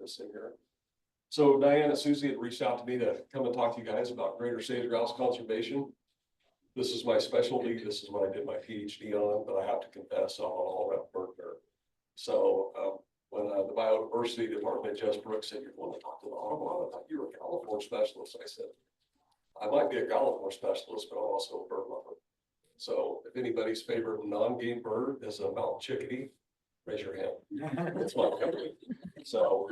this in here. So Diane and Susie had reached out to me to come and talk to you guys about Greater Sage-Grouse conservation. This is my specialty. This is what I did my PhD on, but I have to confess I'm an all-around bird nerd. So when the biodiversity department, Jess Brooks, said you're going to talk to the Audubon, I thought you were a California specialist. I said, I might be a California specialist, but I'm also a bird lover. So if anybody's favorite non-game bird is a mountain chickadee, raise your hand. That's my company. So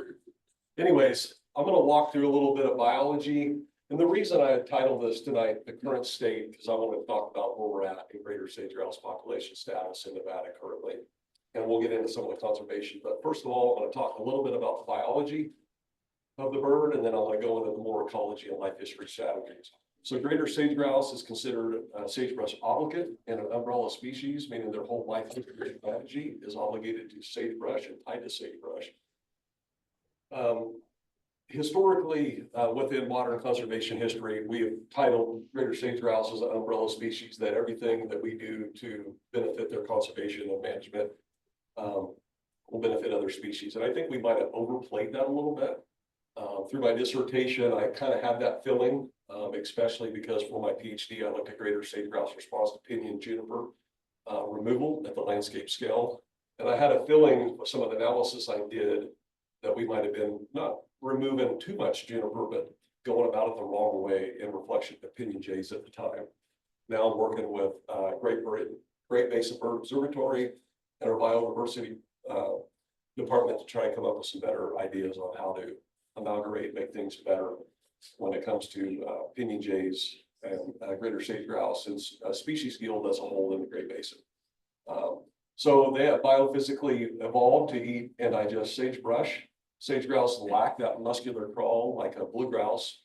anyways, I'm going to walk through a little bit of biology. And the reason I titled this tonight, the current state, because I want to talk about where we're at in Greater Sage-Grouse population status in Nevada currently. And we'll get into some of the conservation. But first of all, I'm going to talk a little bit about the biology of the bird, and then I'm going to go into the more ecology and life history strategies. So Greater Sage-Grouse is considered a sagebrush obligate and an umbrella species, meaning their whole life strategy is obligated to sagebrush and tied to sagebrush. Historically, within modern conservation history, we have titled Greater Sage-Grouse as an umbrella species, that everything that we do to benefit their conservation and management will benefit other species. And I think we might have overplayed that a little bit. Through my dissertation, I kind of had that feeling, especially because for my PhD, I looked at Greater Sage-Grouse response to pinyon juniper removal at the landscape scale. And I had a feeling with some of the analysis I did that we might have been not removing too much juniper, but going about it the wrong way in reflection of pinyon jays at the time. Now I'm working with Great Basin Bird Observatory and our biodiversity department to try and come up with some better ideas on how to amalgamate, make things better when it comes to pinyon jays and Greater Sage-Grouse and species guild as a whole in the Great Basin. So they have biophysically evolved to eat and digest sagebrush. Sage-grouse lack that muscular crawl like a blue grouse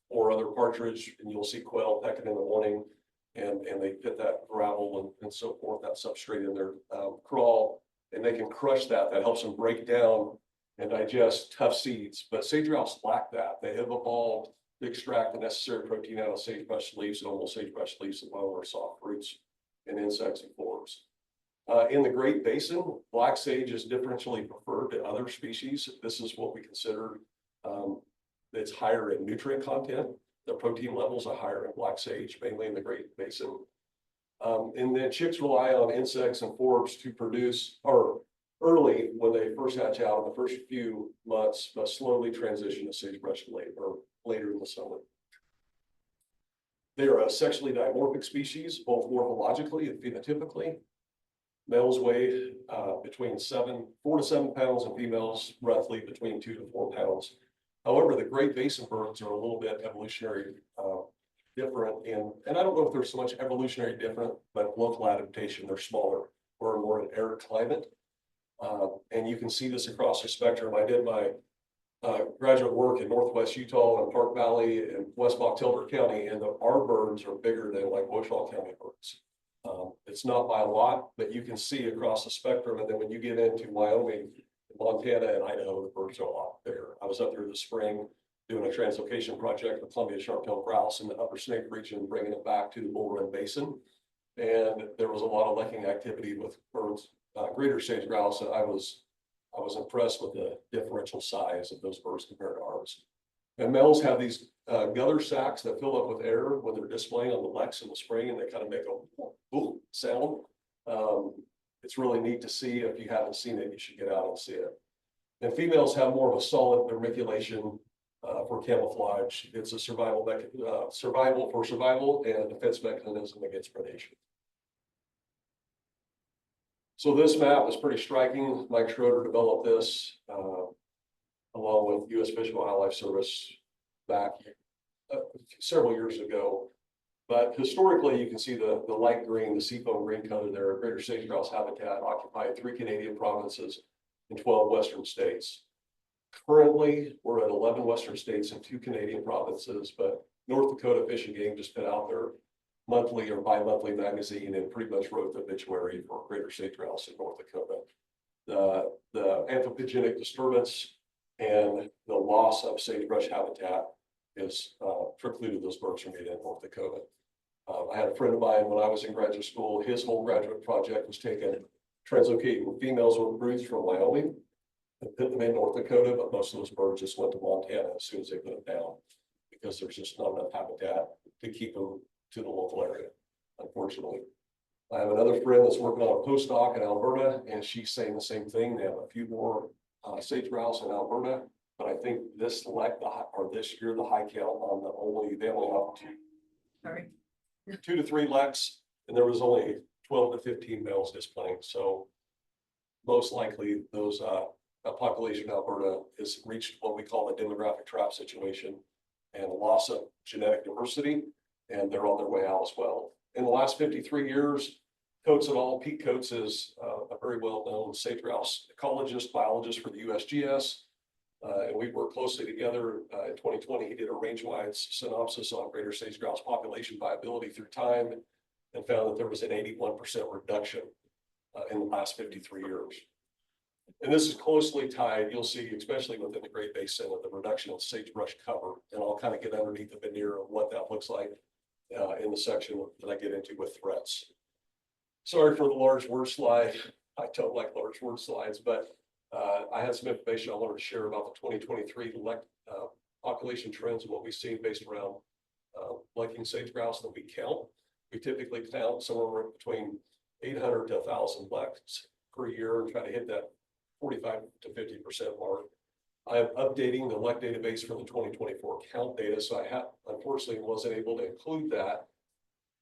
or other partridge, and you'll see quail pecking in the morning, and they hit that gravel and so forth, that substrate in their crawl, and they can crush that. That helps them break down and digest tough seeds. But sage-grouse lack that. They have evolved to extract the necessary protein out of sagebrush leaves and almost sagebrush leaves alone, or soft fruits and insects and forms. In the Great Basin, black sage is differentially preferred to other species. This is what we consider it's higher in nutrient content. The protein levels are higher in black sage, mainly in the Great Basin. And then chicks rely on insects and forbs to produce, or early when they first hatch out in the first few months, but slowly transition to sagebrush later in the summer. They are a sexually dimorphic species, both morphologically and phenotypically. Males weigh between 4 to 7 pounds, and females roughly between 2 to 4 pounds. However, the Great Basin birds are a little bit evolutionary different, and I don't know if they're so much evolutionary different, but local adaptation. They're smaller. We're more an arid climate, and you can see this across the spectrum. I did my graduate work in Northwest Utah and Park Valley and West Boctilder County, and our birds are bigger than like Washoe County birds. It's not by a lot, but you can see across the spectrum. And then when you get into Wyoming, Montana, and Idaho, the birds are a lot bigger. I was up there this spring doing a translocation project with Columbia sharp-tailed grouse in the upper Snake region, bringing it back to the Bull Run Basin. And there was a lot of lecking activity with birds, Greater Sage-Grouse, and I was impressed with the differential size of those birds compared to ours. And males have these guther sacs that fill up with air when they're displaying on the leks in the spring, and they kind of make a boom sound. It's really neat to see. If you haven't seen it, you should get out and see it. And females have more of a solid vermiculation for camouflage. It's a survival and a defense mechanism against predation. So this map is pretty striking. Mike Schroeder developed this along with U.S. Fish and Wildlife Service back several years ago. But historically, you can see the light green, the seafoam green color there. Greater Sage-Grouse habitat occupied 3 Canadian provinces and 12 Western states. Currently, we're at 11 Western states and 2 Canadian provinces, but North Dakota Fish and Game just put out their monthly or bi-monthly magazine and pretty much wrote the obituary for Greater Sage-Grouse in North Dakota. The anthropogenic disturbance and the loss of sagebrush habitat is precluded those birds from being in North Dakota. I had a friend of mine when I was in graduate school, his whole graduate project was taken translocating females with broods from Wyoming and put them in North Dakota, but most of those birds just went to Montana as soon as they put them down, because there's just not enough habitat to keep them to the local area, unfortunately. I have another friend that's working on a postdoc in Alberta, and she's saying the same thing. They have a few more sage-grouse in Alberta, but I think this this year the high count on they only have two to three leks, and there was only 12 to 15 males displaying. So most likely those population in Alberta has reached what we call the demographic trap situation and a loss of genetic diversity, and they're on their way out as well. In the last 53 years, Coates et al. Pete Coates is a very well-known sage-grouse ecologist, biologist for the USGS. And we worked closely together in 2020. He did a range-wide synopsis on greater sage-grouse population viability through time and found that there was an 81% reduction in the last 53 years. And this is closely tied, you'll see, especially within the Great Basin, of the reduction of sagebrush cover. And I'll kind of get underneath the veneer of what that looks like in the section that I get into with threats. Sorry for the large word slide. I don't like large word slides, but I had some information I wanted to share about the 2023 population trends and what we've seen based around lecking sage-grouse that we count. We typically count somewhere between 800 to 1,000 lecks per year and try to hit that 45 to 50% mark. I am updating the LEC database for the 2024 count data, so I unfortunately wasn't able to include that.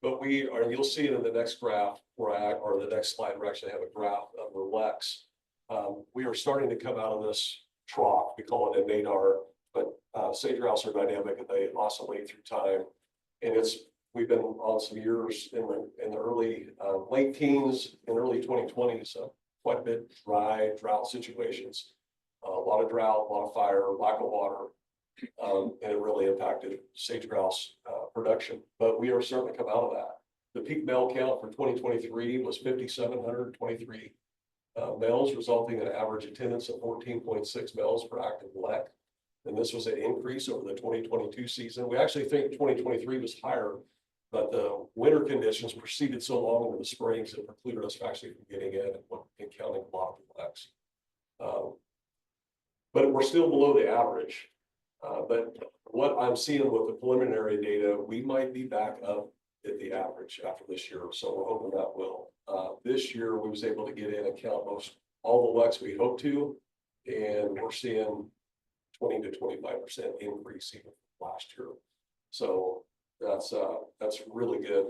But you'll see it in the next graph or the next slide, we actually have a graph of the lecks. We are starting to come out of this trough. We call it a nadar, but sage-grouse are dynamic and they oscillate through time. And we've been on some years in the early late teens and early 2020s, so quite a bit drought situations, a lot of drought, a lot of fire, lack of water, and it really impacted sage-grouse production. But we are starting to come out of that. The peak male count for 2023 was 5,723 males, resulting in an average attendance of 14.6 males per active lek. And this was an increase over the 2022 season. We actually think 2023 was higher, but the winter conditions proceeded so long into the springs that precluded us actually from getting in and counting a lot of the leks. But we're still below the average. But what I'm seeing with the preliminary data, we might be back up at the average after this year. So we're hoping that will. This year, we was able to get in and count all the leks we hope to, and we're seeing 20 to 25% increase even from last year. So that's really good.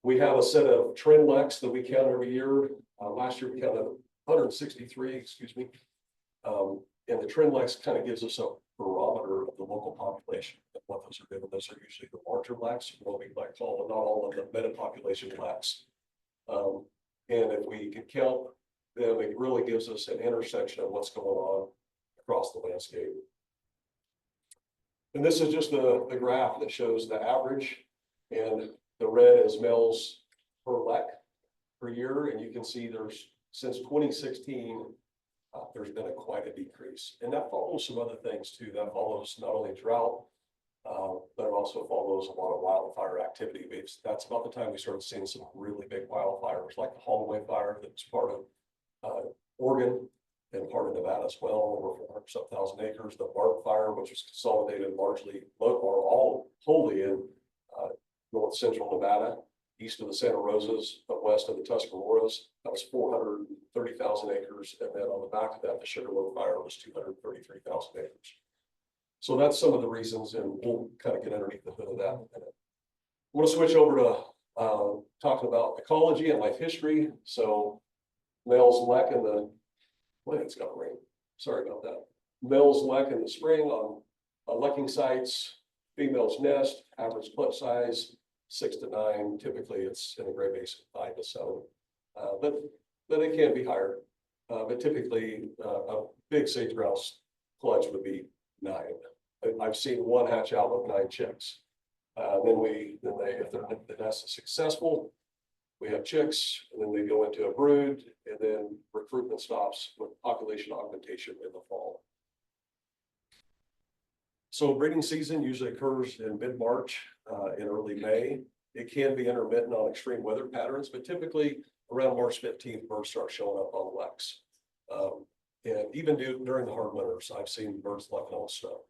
We have a set of trend leks that we count every year. Last year we counted 163, excuse me. And the trend leks kind of gives us a barometer of the local population and what those are doing. Those are usually the larger leks, what we might call, not all of the meta population leks. And if we can count them, it really gives us an intersection of what's going on across the landscape. And this is just the graph that shows the average, and the red is males per lek per year. And you can see since 2016, there's been quite a decrease. And that follows some other things too. That follows not only drought, but it also follows a lot of wildfire activity. That's about the time we started seeing some really big wildfires, like the Holloway fire that's part of Oregon and part of Nevada as well, over 400,000 acres. The Bark fire, which was consolidated largely or wholly in north central Nevada, east of the Santa Rosas, but west of the Tuscaroras. That was 430,000 acres. And then on the back of that, the Sugarloaf fire was 233,000 acres. So that's some of the reasons, and we'll kind of get underneath the hood of that in a minute. I want to switch over to talking about ecology and life history. So males lek in the, well, it's got rain. Sorry about that. Males lek in the spring on lekking sites. Females nest, average clutch size 6 to 9. Typically, it's in the Great Basin 5 to 7, but it can be higher. But typically, a big sage-grouse clutch would be 9. I've seen one hatch out with 9 chicks. If the nest is successful, we have chicks, and then they go into a brood, and then recruitment stops with population augmentation in the fall. So breeding season usually occurs in mid-March and early May. It can be intermittent on extreme weather patterns, but typically around March 15th, birds start showing up on leks. And And even during the hard winters, I've seen birds lucking on snow.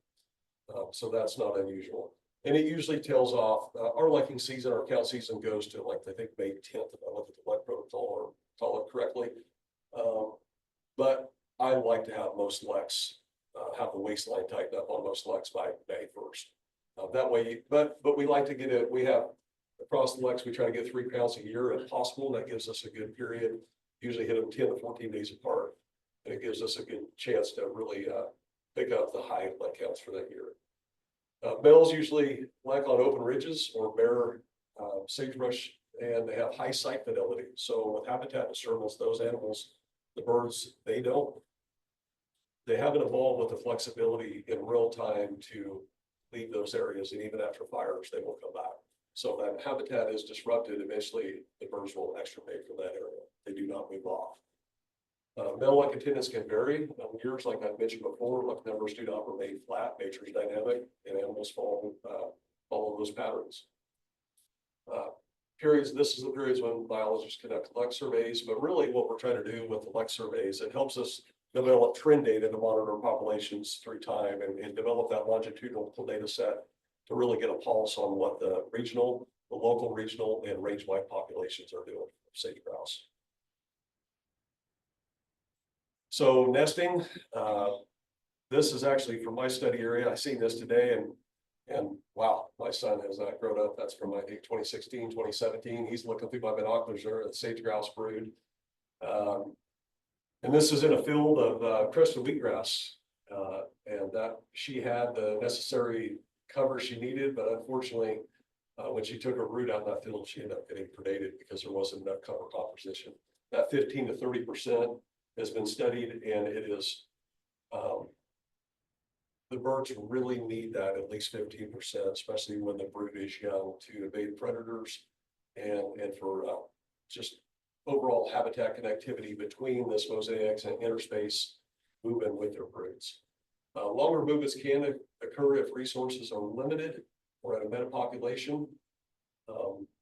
So that's not unusual. And it usually tails off, our lucking season, our count season goes to like, I think May 10th, if I look at the luck protocol or call it correctly. But I like to have most leks, have the waistline tightened up on most leks by May 1st. That way, but we like to get it, we have across the leks, we try to get 3 counts a year if possible. That gives us a good period, usually hit them 10 to 14 days apart. And it gives us a good chance to really pick up the high lek counts for that year. Males usually lek on open ridges or bare sagebrush, and they have high site fidelity. So with habitat disturbance, those animals, the birds, they haven't evolved with the flexibility in real time to leave those areas, and even after fires, they will come back. So that habitat is disrupted. Eventually, the birds will extirpate from that area. They do not move off. Male lek attendance can vary. Years, like I mentioned before, lek numbers do not remain flat. Nature is dynamic, and animals follow those patterns. This is the periods when biologists conduct lek surveys, but really what we're trying to do with the lek surveys, it helps us develop trend data to monitor populations through time and develop that longitudinal data set to really get a pulse on what the local, regional, and range-wide populations are doing for sage-grouse. So nesting, this is actually from my study area. I seen this today, and wow, my son has grown up. That's from, I think, 2016, 2017. He's looking through my binoculars there at the sage-grouse brood. And this is in a field of crested wheatgrass, and that she had the necessary cover she needed, but unfortunately, when she took her brood out in that field, she ended up getting predated because there wasn't enough cover composition. That 15 to 30% has been studied, and it is the birds really need that at least 15%, especially when the brood is young, to evade predators and for just overall habitat connectivity between this mosaics and interspace movement with their broods. Longer movements can occur if resources are limited or at a metapopulation.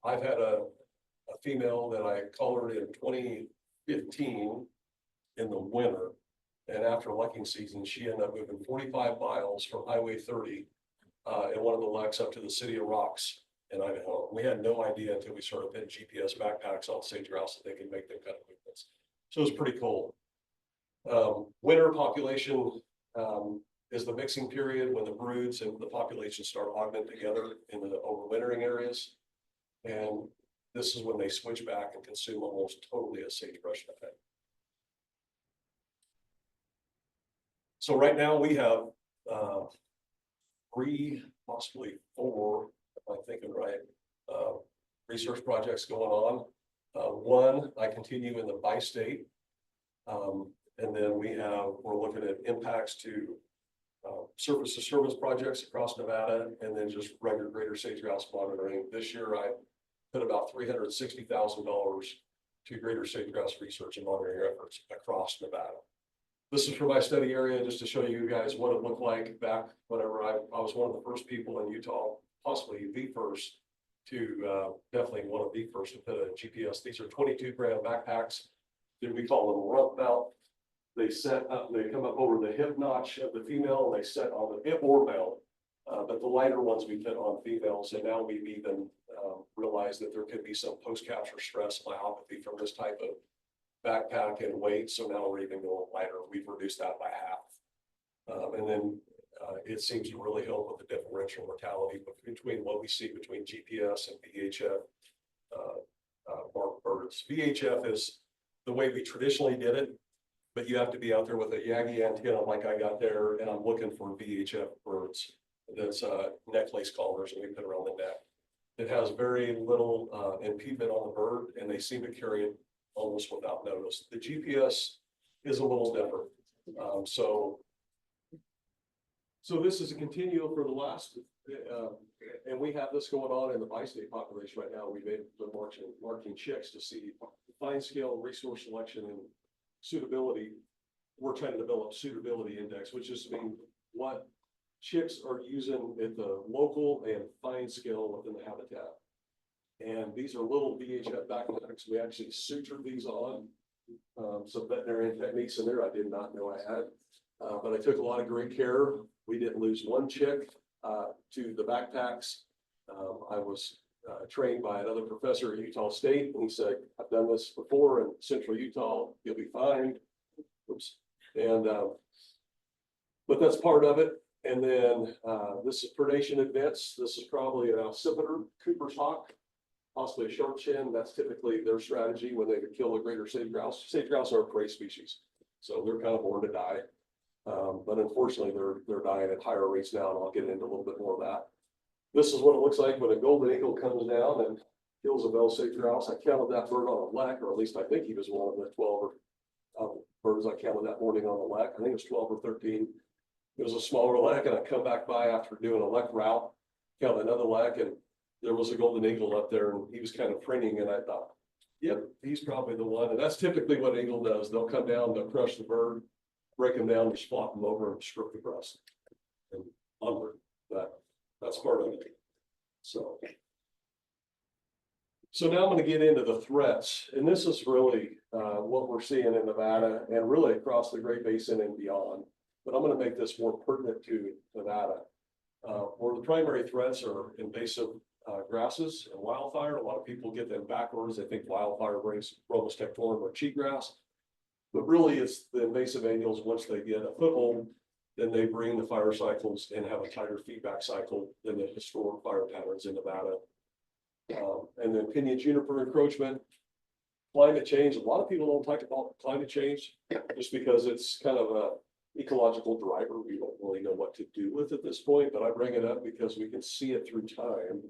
I've had a female that I collared in 2015 in the winter, and after lucking season, she ended up moving 45 miles from Highway 30 in one of the leks up to the city of Rocks in Idaho. We had no idea until we started putting GPS backpacks on sage-grouse that they can make them kind of movements. So it's pretty cool. Winter population is the mixing period when the broods and the population start augmenting together in the overwintering areas. And this is when they switch back and consume almost totally a sagebrush effect. So right now we have 3, possibly 4, if I'm thinking right, research projects going on. One, I continue in the bi-state, and then we're looking at impacts to surface-to-surface projects across Nevada, and then just regular greater sage-grouse monitoring. This year, I put about $360,000 to greater sage-grouse research and monitoring efforts across Nevada. This is for my study area, just to show you guys what it looked like back whenever I was one of the first people in Utah, possibly the first, to definitely one of the first to put a GPS. These are 22-gram backpacks that we call them rump mount. They come up over the hip notch of the female, and they set on the hip or male. But the lighter ones we put on females, and now we've even realized that there could be some post-capture stress myopathy from this type of backpack and weight. So now we're even going lighter. We've reduced that by half. And then it seems to really help with the differential mortality between what we see between GPS and VHF marked birds. VHF is the way we traditionally did it, but you have to be out there with a Yagi antenna like I got there, and I'm looking for VHF birds. That's necklace collars that we put around the neck. It has very little impediment on the bird, and they seem to carry it almost without notice. The GPS is a little different. So this is a continuum for the last, and we have this going on in the bi-state population right now. We've been marking chicks to see fine scale resource selection and suitability. We're trying to develop suitability index, which is mean what chicks are using at the local and fine scale within the habitat. And these are little VHF backpacks. We actually suture these on some veterinarian techniques in there I did not know I had. But I took a lot of great care. We didn't lose one chick to the backpacks. I was trained by another professor at Utah State, and he said, I've done this before in central Utah, you'll be fine. Oops. And but that's part of it. And then this is predation events. This is probably an occipital Cooper's hawk, possibly a short chin. That's typically their strategy when they kill a greater sage-grouse. Sage-grouse are a prey species, so they're kind of born to die. But unfortunately, they're dying at higher rates now, and I'll get into a little bit more of that. This is what it looks like when a golden eagle comes down and kills a male sage-grouse. I counted that bird on a lek, or at least I think he was one of the 12 birds I counted that morning on the lek. I think it was 12 or 13. It was a smaller lek, and I come back by after doing a lek route, count another lek, and there was a golden eagle up there, and he was kind of preening, and I thought, yep, he's probably the one. And that's typically what an eagle does. They'll come down, they'll crush the bird, break them down, just flop them over and strip the breast and onward. That's part of it. So now I'm going to get into the threats, and this is really what we're seeing in Nevada and really across the Great Basin and beyond. But I'm going to make this more pertinent to Nevada, where the primary threats are invasive grasses and wildfire. A lot of people get them backwards. They think wildfire brings Bromus tectorum or cheatgrass, but really it's the invasive annuals. Once they get a foothold, then they bring the fire cycles and have a tighter feedback cycle than the historic fire patterns in Nevada. And then pinyon juniper encroachment, climate change. A lot of people don't talk about climate change just because it's kind of a ecological driver we don't really know what to do with at this point, but I bring it up because we can see it through time,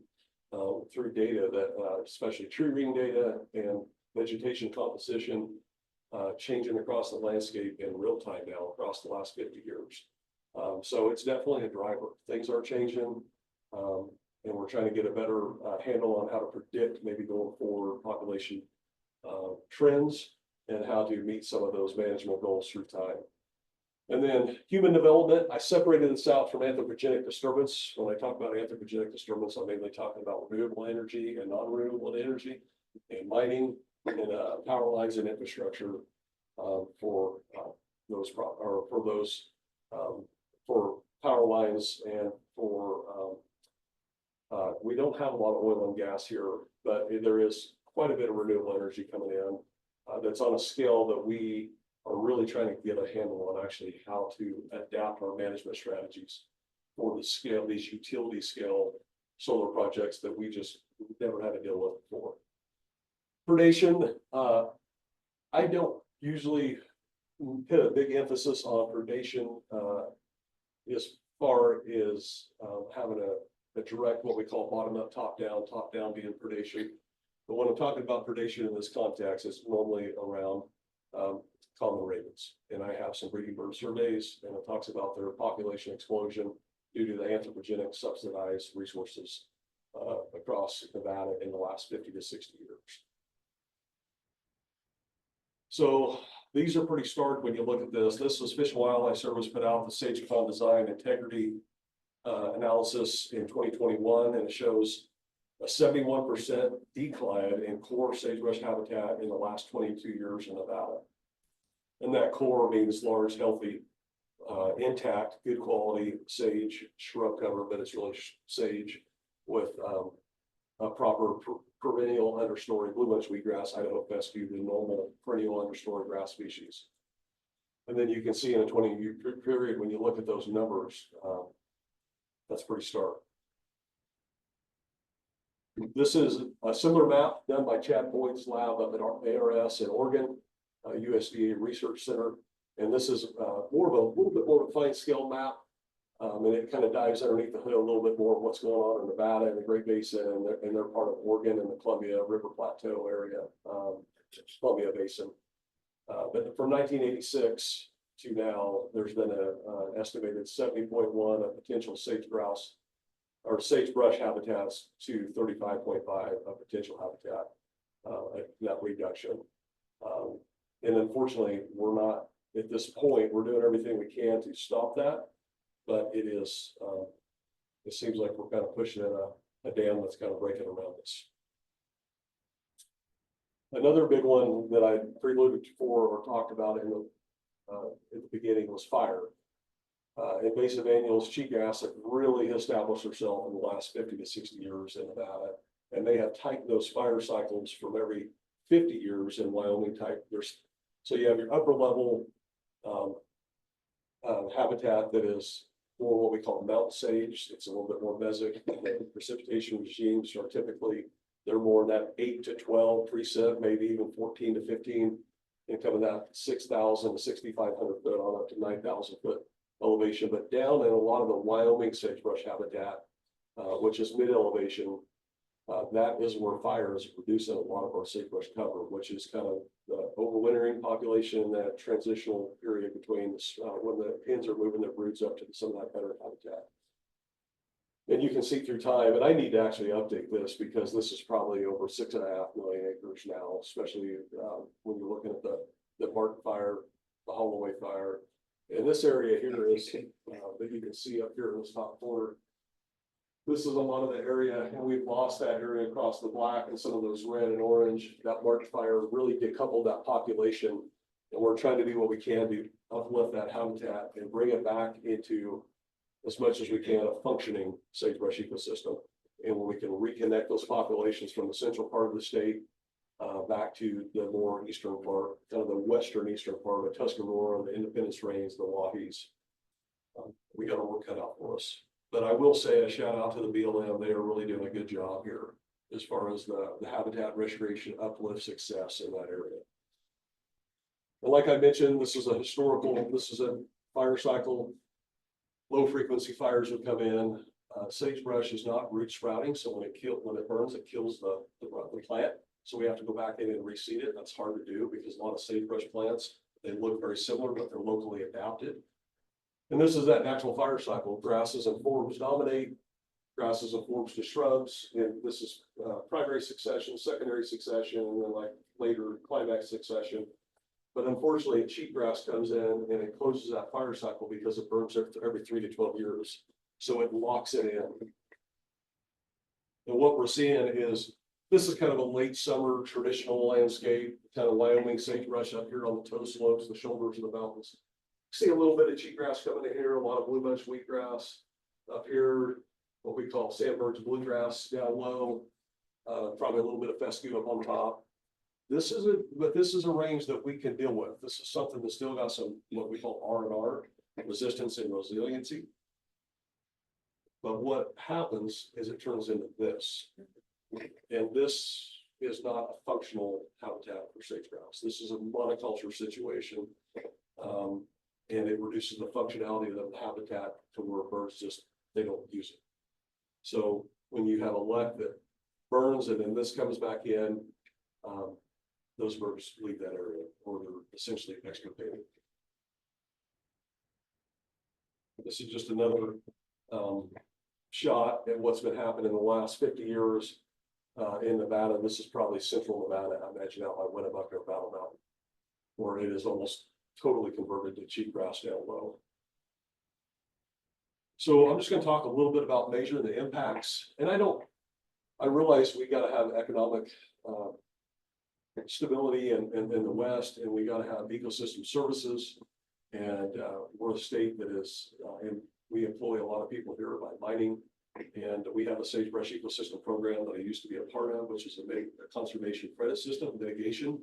through data that, especially tree ring data and vegetation composition, changing across the landscape in real time now across the last 50 years. So it's definitely a driver. Things are changing, and we're trying to get a better handle on how to predict maybe going forward population trends and how to meet some of those management goals through time. And then human development, I separated this out from anthropogenic disturbance. When I talk about anthropogenic disturbance, I'm mainly talking about renewable energy and non-renewable energy and mining and power lines and infrastructure for power lines and for we don't have a lot of oil and gas here, but there is quite a bit of renewable energy coming in that's on a scale that we are really trying to get a handle on actually how to adapt our management strategies for the scale, these utility scale solar projects that we just never had to deal with before. Predation, I don't usually put a big emphasis on predation as far as having a direct, what we call bottom up, top down being predation. But when I'm talking about predation in this context, it's normally around common ravens. And I have some breeding bird surveys, and it talks about their population explosion due to the anthropogenic subsidized resources across Nevada in the last 50 to 60 years. So these are pretty stark when you look at this. This was Fish and Wildlife Service put out the Sage-Grouse Design Integrity analysis in 2021, and it shows a 71% decline in core sagebrush habitat in the last 22 years in Nevada. And that core means large, healthy, intact, good quality sage shrub cover, but it's really sage with a proper perennial understory blue bunch wheatgrass, Idaho fescue, the normal perennial understory grass species. And then you can see in a 20-year period, when you look at those numbers, that's pretty stark. This is a similar map done by Chad Boyd's lab up at ARS in Oregon, USDA Research Center. And this is a little bit more of a fine scale map. And it kind of dives underneath the hood a little bit more of what's going on in Nevada and the Great Basin, and they're part of Oregon and the Columbia River Plateau area, Columbia Basin. But from 1986 to now, there's been an estimated 70.1 of potential sage-grouse or sagebrush habitats to 35.5 of potential habitat, that reduction. And unfortunately, we're not at this point, we're doing everything we can to stop that. But it is, it seems like we're kind of pushing in a dam that's kind of breaking around us. Another big one that I preluded for or talked about at the beginning was fire. Invasive annuals, cheatgrass have really established themselves in the last 50 to 60 years in Nevada. And they have tightened those fire cycles from every 50 years in Wyoming type. So you have your upper level habitat that is more what we call mountain sage. It's a little bit more mesic. The precipitation regimes are typically, they're more in that 8 to 12 precip, maybe even 14 to 15, and coming that 6,000 to 6,500 foot on up to 9,000 foot elevation. But down in a lot of the Wyoming sagebrush habitat, which is mid elevation, that is where fire is reducing a lot of our sagebrush cover, which is kind of the overwintering population, that transitional period between when the hens are moving their broods up to some of that better habitat. And you can see through time, and I need to actually update this because this is probably over 6.5 million acres now, especially when you're looking at the Martin fire, the Holloway fire. And this area here is that you can see up here in this top corner. This is a lot of the area, and we've lost that area across the black and some of those red and orange. That March fire really decoupled that population, and we're trying to do what we can to uplift that habitat and bring it back into, as much as we can, a functioning sagebrush ecosystem. And when we can reconnect those populations from the central part of the state back to the more eastern part, kind of the western eastern part of Tuscarora, the Independence Range, the Wahhees, we got our work cut out for us. But I will say a shout out to the BLM. They are really doing a good job here as far as the habitat restoration uplift success in that area. And like I mentioned, this is a fire cycle. Low frequency fires would come in. Sagebrush is not root sprouting, so when it burns, it kills the plant. So we have to go back in and reseed it. That's hard to do because a lot of sagebrush plants, they look very similar, but they're locally adapted. And this is that natural fire cycle. Grasses and forbs dominate. Grasses and forbs to shrubs. And this is primary succession, secondary succession, and then like later climax succession. But unfortunately, cheatgrass comes in and it closes that fire cycle because it burns every 3 to 12 years. So it locks it in. And what we're seeing is, this is kind of a late summer traditional landscape, kind of Wyoming sagebrush up here on the toe slopes, the shoulders of the mountains. See a little bit of cheatgrass coming in here, a lot of blue bunch wheatgrass up here, what we call sandbirds bluegrass down low, probably a little bit of fescue up on top. This is a range that we can deal with. This is something that's still got some what we call R&R, resistance and resiliency. But what happens is it turns into this, and this is not a functional habitat for sage-grouse. This is a monoculture situation. And it reduces the functionality of the habitat to where birds they don't use it. So when you have a lek that burns and then this comes back in, those birds leave that area or they're essentially extirpated. This is just another shot at what's been happening in the last 50 years in Nevada. This is probably central Nevada. I imagine out by Winnebago or Battle Mountain, where it is almost totally converted to cheatgrass down low. So I'm just going to talk a little bit about measuring the impacts. And I realize we got to have economic stability in the West, and we got to have ecosystem services. And we're a state that is, and we employ a lot of people here by mining. And we have a sagebrush ecosystem program that I used to be a part of, which is a conservation credit system mitigation.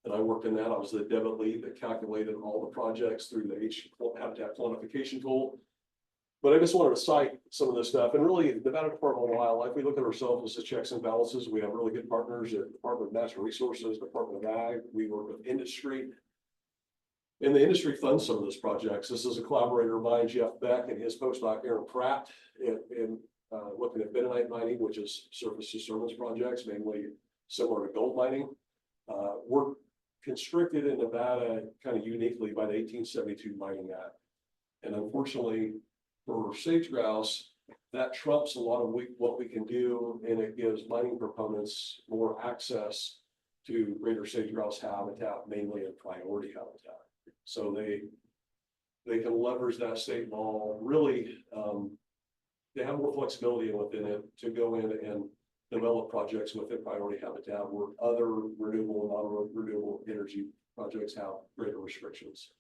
And I worked in that. I was the debit lead that calculated all the projects through the habitat quantification tool. But I just wanted to cite some of this stuff. And really, the Nevada Department of Wildlife, we look at ourselves as the checks and balances. We have really good partners at the Department of Natural Resources, Department of Ag. We work with industry. And the industry funds some of those projects. This is a collaborator of mine, Jeff Beck, and his postdoc, Aaron Pratt, in looking at bentonite mining, which is surface disturbance projects, mainly similar to gold mining. We're constricted in Nevada kind of uniquely by the 1872 Mining Act. And unfortunately for sage-grouse, that trumps a lot of what we can do, and it gives mining proponents more access to greater sage-grouse habitat, mainly in priority habitat. So they can leverage that state law. Really, they have more flexibility within it to go in and develop projects within priority habitat where other renewable and non-renewable energy projects have greater restrictions.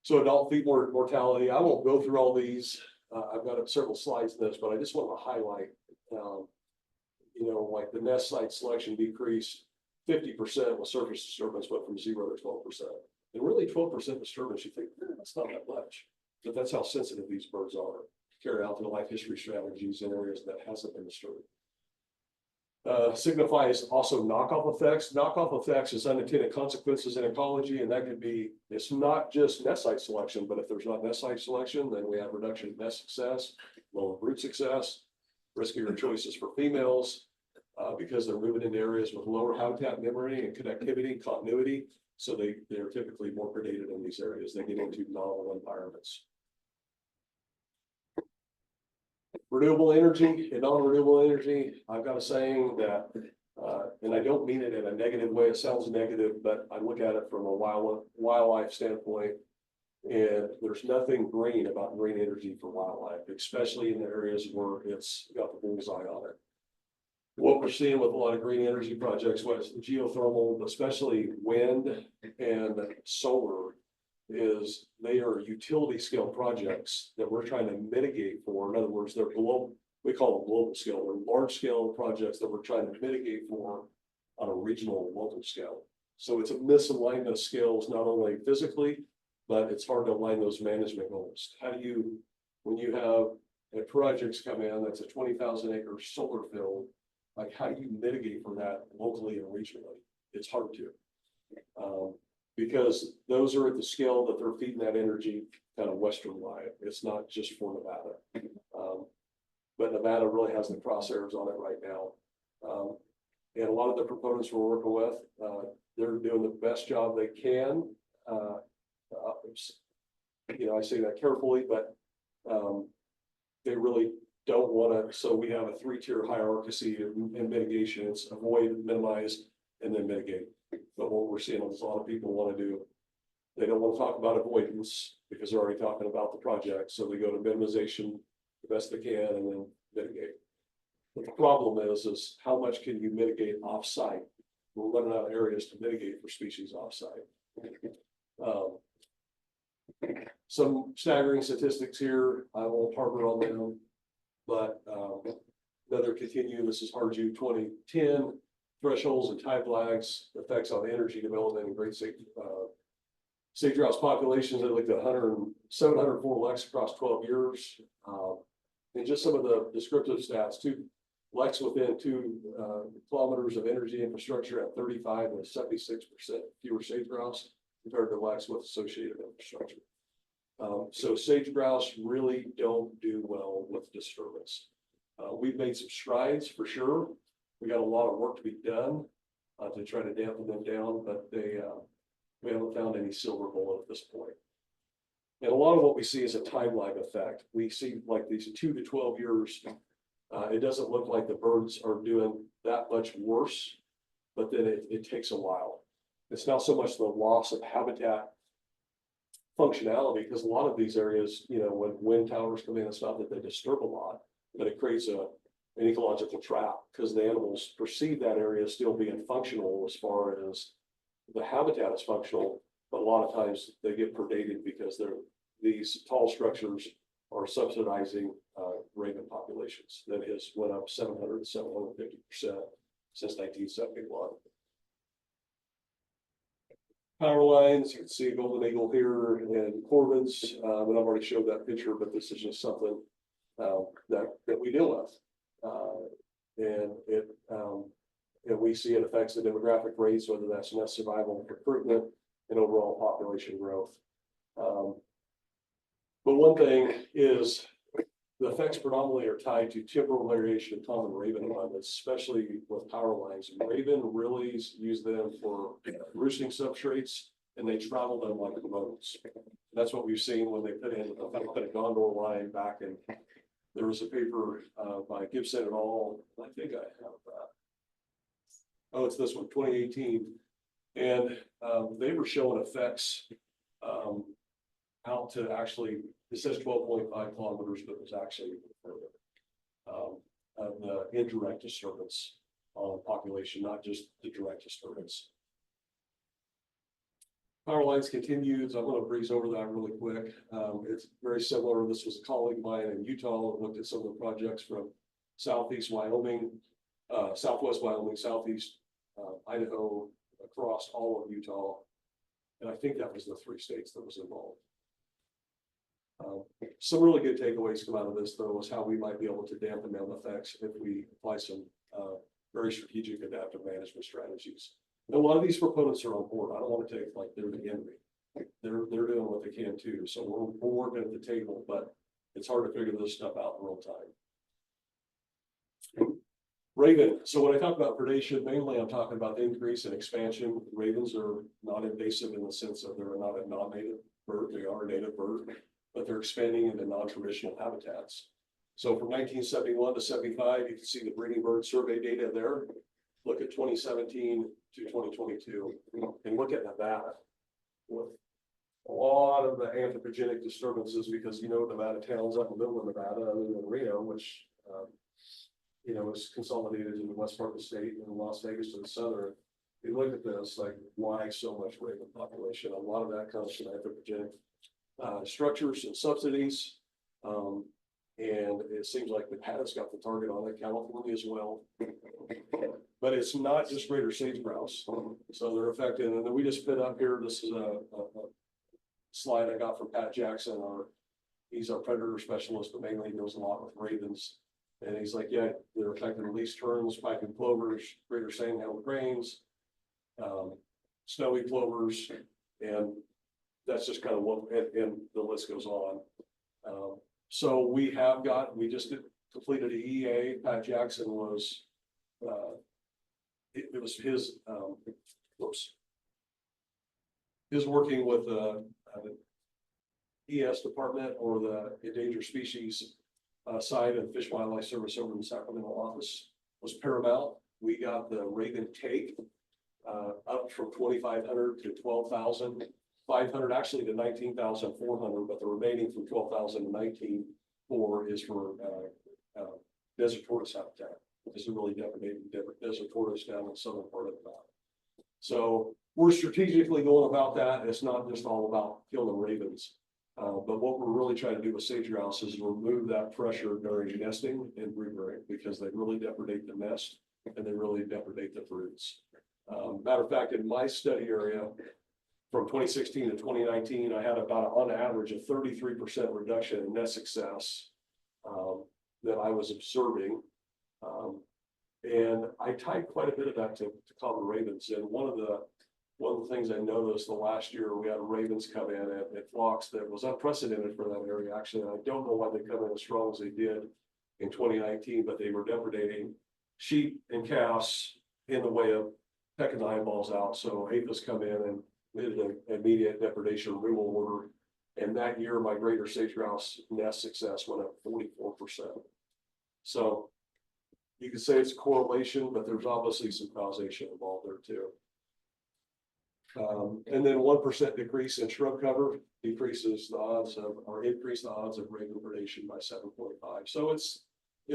So adult feed mortality, I won't go through all these. I've got several slides in this, but I just want to highlight, like the nest site selection decreased 50% with surface disturbance went from 0 to 12%. And really 12% disturbance, you think, that's not that much. But that's how sensitive these birds are. Carry out their life history strategies in areas that hasn't been disturbed. Signifies also knockoff effects. Knockoff effects is unintended consequences in ecology, and that could be, it's not just nest site selection, but if there's not nest site selection, then we have reduction in nest success, lower brood success, riskier choices for females, because they're moving into areas with lower habitat memory and connectivity and continuity. So they're typically more predated in these areas. They get into novel environments. Renewable energy and non-renewable energy, I've got a saying that, and I don't mean it in a negative way, it sounds negative, but I look at it from a wildlife standpoint, and there's nothing green about green energy for wildlife, especially in the areas where it's got the bullseye on it. What we're seeing with a lot of green energy projects was geothermal, especially wind and solar, is they are utility scale projects that we're trying to mitigate for. In other words, they're global, we call them global scale. They're large scale projects that we're trying to mitigate for on a regional local scale. So it's a misalignment of scales, not only physically, but it's hard to align those management goals. How do you, when you have a projects come in, that's a 20,000 acre solar field, like how do you mitigate for that locally and regionally? It's hard to. Because those are at the scale that they're feeding that energy kind of western wide. It's not just for Nevada. But Nevada really has the crosshairs on it right now. And a lot of the proponents we're working with, they're doing the best job they can. I say that carefully, but they really don't want to. So we have a 3-tier hierarchy in mitigation. It's avoid, minimize, and then mitigate. But what we're seeing is a lot of people want to do, they don't want to talk about avoidance because they're already talking about the project. So they go to minimization the best they can and then mitigate. But the problem is how much can you mitigate off-site? We're running out of areas to mitigate for species off-site. Some staggering statistics here. I won't harbor on them, but another continue. This is RJU 2010. Thresholds and time lags, effects on energy development and Great Sage-Grouse populations. They looked at 704 leks across 12 years. And just some of the descriptive stats, leks within 2 kilometers of energy infrastructure at 35 and 76% fewer sage-grouse compared to leks with associated infrastructure. So sage-grouse really don't do well with disturbance. We've made some strides for sure. We got a lot of work to be done to try to dampen them down, but we haven't found any silver bullet at this point. And a lot of what we see is a time lag effect. We see like these 2 to 12 years. It doesn't look like the birds are doing that much worse, but then it takes a while. It's not so much the loss of habitat functionality, because a lot of these areas, when wind towers come in, it's not that they disturb a lot, but it creates an ecological trap because the animals perceive that area as still being functional as far as the habitat is functional, but a lot of times they get predated because these tall structures are subsidizing raven populations. That has went up 700 to 750% since 1971. Power lines, you can see golden eagle here and corvids, and I've already showed that picture, but this is just something that we deal with. And we see it affects the demographic rates, whether that's nest survival, recruitment, and overall population growth. But one thing is the effects predominantly are tied to temporal variation of common raven abundance, especially with power lines. Raven really use them for roosting substrates, and they travel them like modes. That's what we've seen when they put a gondor line back in. There was a paper by Gibson et al. I think I have that. Oh, it's this one, 2018. And they were showing effects out to actually, it says 12.5 kilometers, but it was actually further. of the indirect disturbance on population, not just the direct disturbance. Power lines continues. I'm going to breeze over that really quick. It's very similar. This was a colleague of mine in Utah that looked at some of the projects from southeast Wyoming, southwest Wyoming, southeast Idaho, across all of Utah. And I think that was the 3 states that was involved. Some really good takeaways come out of this, though, is how we might be able to dampen down effects if we apply some very strategic adaptive management strategies. And a lot of these proponents are on board. I don't want to take like they're the enemy. They're doing what they can too. So we're working at the table, but it's hard to figure this stuff out in real time. Raven. So when I talk about predation, mainly I'm talking about the increase in expansion. Ravens are not invasive in the sense of they're not a non-native bird. They are a native bird, but they're expanding into non-traditional habitats. So from 1971 to 75, you can see the breeding bird survey data there. Look at 2017 to 2022, and look at Nevada with a lot of the anthropogenic disturbances, because Nevada towns up in the middle of Nevada, other than Reno, which is consolidated in the west part of the state, and Las Vegas to the southern. You look at this, like, why so much raven population? A lot of that comes from anthropogenic structures and subsidies. And it seems like Nevada's got the target on it, California as well. But it's not just Greater Sage-Grouse. So they're affected. And then we just put up here, this is a slide I got from Pat Jackson. He's our predator specialist, but mainly he knows a lot with ravens. And he's like, yeah, they're affecting least terns, piping plovers, greater sand-handled cranes, snowy plovers, and that's just kind of what, and the list goes on. So we just completed an EA. Pat Jackson was, it was his, his working with the ES department, or the endangered species side of the Fish and Wildlife Service over in the Sacramento office, was paramount. We got the raven take up from 2,500 to 12,500, actually to 19,400, but the remaining from 12,000 to 19,400 is for desert tortoise habitat. This is really devastating desert tortoise down in the southern part of the valley. So we're strategically going about that. It's not just all about killing ravens. But what we're really trying to do with sage-grouse is remove that pressure during nesting and brood rearing, because they really depredate the nest and they really depredate the broods. Matter of fact, in my study area, from 2016 to 2019, I had about, on average, a 33% reduction in nest success that I was observing. And I tied quite a bit of that to common ravens. And one of the things I noticed the last year, we had ravens come in at flocks that was unprecedented for that area. Actually, I don't know why they come in as strong as they did in 2019, but they were depredating sheep and calves in the way of pecking the eyeballs out. So aphids come in and did an immediate depredation removal order. And that year, my greater sage-grouse nest success went up 44%. So you could say it's a correlation, but there's obviously some causation involved there too. And then 1% decrease in shrub cover decreases the odds of, or increase the odds of raven predation by 7.5. So it's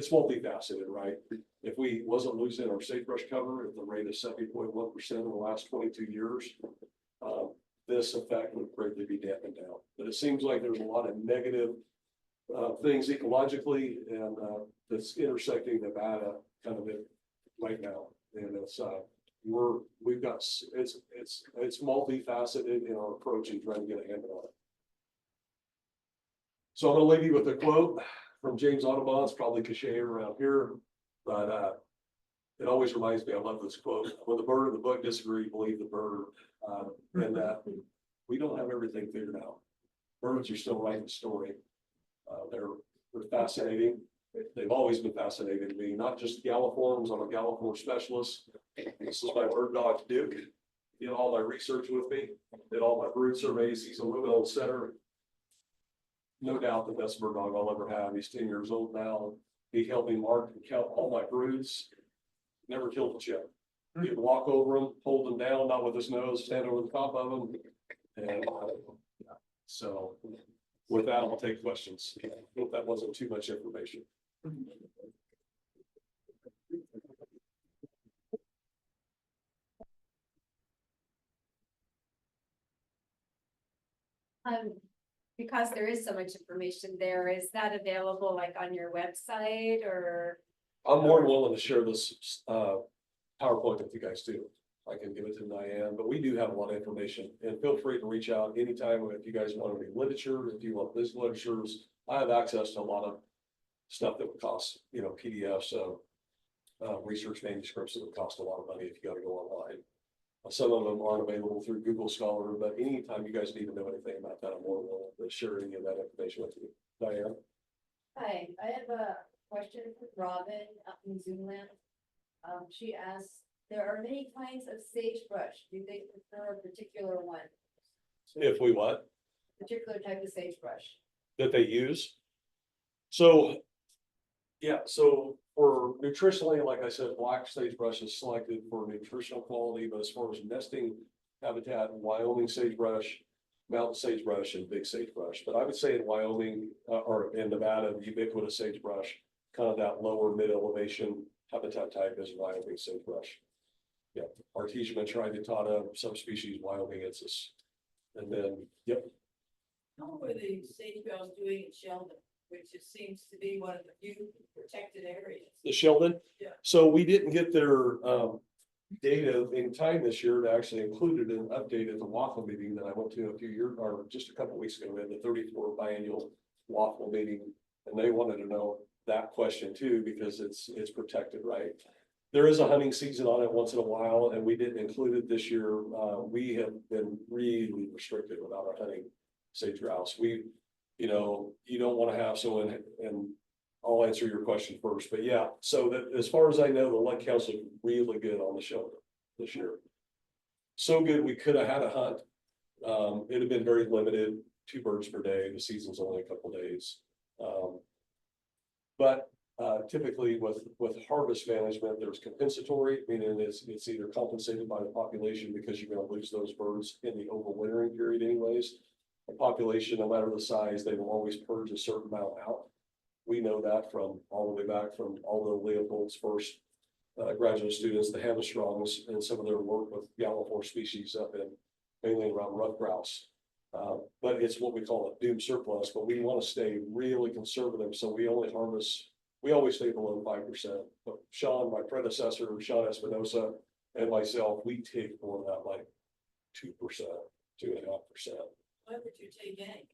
multifaceted, right? If we wasn't losing our sagebrush cover at the rate of 70.1% in the last 22 years, this effect would greatly be dampened down. But it seems like there's a lot of negative things ecologically, and that's intersecting Nevada kind of right now, and it's it's multifaceted in our approach and trying to get a handle on it. So I'm going to leave you with a quote from James Audubon. It's probably cliche around here, but it always reminds me. I love this quote: "When the bird and the book disagree, believe the bird." And that we don't have everything figured out. Birds are still writing the story. They're fascinating. They've always been fascinating to me, not just galliforms. I'm a galliform specialist. This is my bird dog, Duke. Did all my research with me, did all my brood surveys. He's a Louisville setter. No doubt the best bird dog I'll ever have. He's 10 years old now. He helped me mark and count all my broods. Never killed a chick. He'd walk over them, hold them down, not with his nose, stand over the top of them. And so with that, I'll take questions. I hope that wasn't too much information. Because there is so much information there, is that available like on your website or? I'm more than willing to share this, PowerPoint with you guys too. I can give it to Diane, but we do have a lot of information, and feel free to reach out anytime if you guys want any literature, if you want this literatures. I have access to a lot of stuff that would cost, PDFs, research manuscripts that would cost a lot of money if you gotta go online. Some of them aren't available through Google Scholar, but anytime you guys need to know anything about that, I'm more than willing to share any of that information with you. Diane? Hi, I have a question for Robin up in Zoomland. She asks, there are many kinds of sagebrush. Do they prefer a particular one, If we what? particular type of sagebrush? That they use. So, yeah, so for nutritionally, like I said, black sagebrush is selected for nutritional quality, but as far as nesting habitat, Wyoming sagebrush, mountain sagebrush, and big sagebrush. But I would say in Wyoming or in Nevada, ubiquitous sagebrush, kind of that lower mid elevation habitat type is Wyoming sagebrush. Yeah, Artesia tritata, subspecies Wyomingensis. And then, yep. How were the sage-grouse doing in Sheldon, which just seems to be one of the few protected areas? The Sheldon. Yeah. So we didn't get their data in time this year to actually include it and update at the WAFA meeting that I went to a few years, or just a couple of weeks ago. We had the 34th biannual WAFA meeting, and they wanted to know that question too, because it's protected, right? There is a hunting season on it once in a while, and we didn't include it this year. We have been really restricted without our hunting sage grouse. You don't want to have someone, and I'll answer your question first, but yeah, so that as far as I know, the lead counts look really good on the shelter this year. So good, we could have had a hunt. It'd have been very limited, 2 birds per day. The season's only a couple days. But typically with harvest management, there's compensatory, meaning it's either compensated by the population because you're going to lose those birds in the overwintering period anyways. A population, no matter the size, they will always purge a certain amount out. We know that from all the way back from Aldo Leopold's first graduate students, the Hamstrongs, and some of their work with Galliflower species up in mainly around ruffed grouse. But it's what we call a doomed surplus, but we want to stay really conservative. So we always stay below 5%. But Sean, my predecessor, Sean Espinosa, and myself, we take more than that, like 2%, 2.5%. Why would you take any?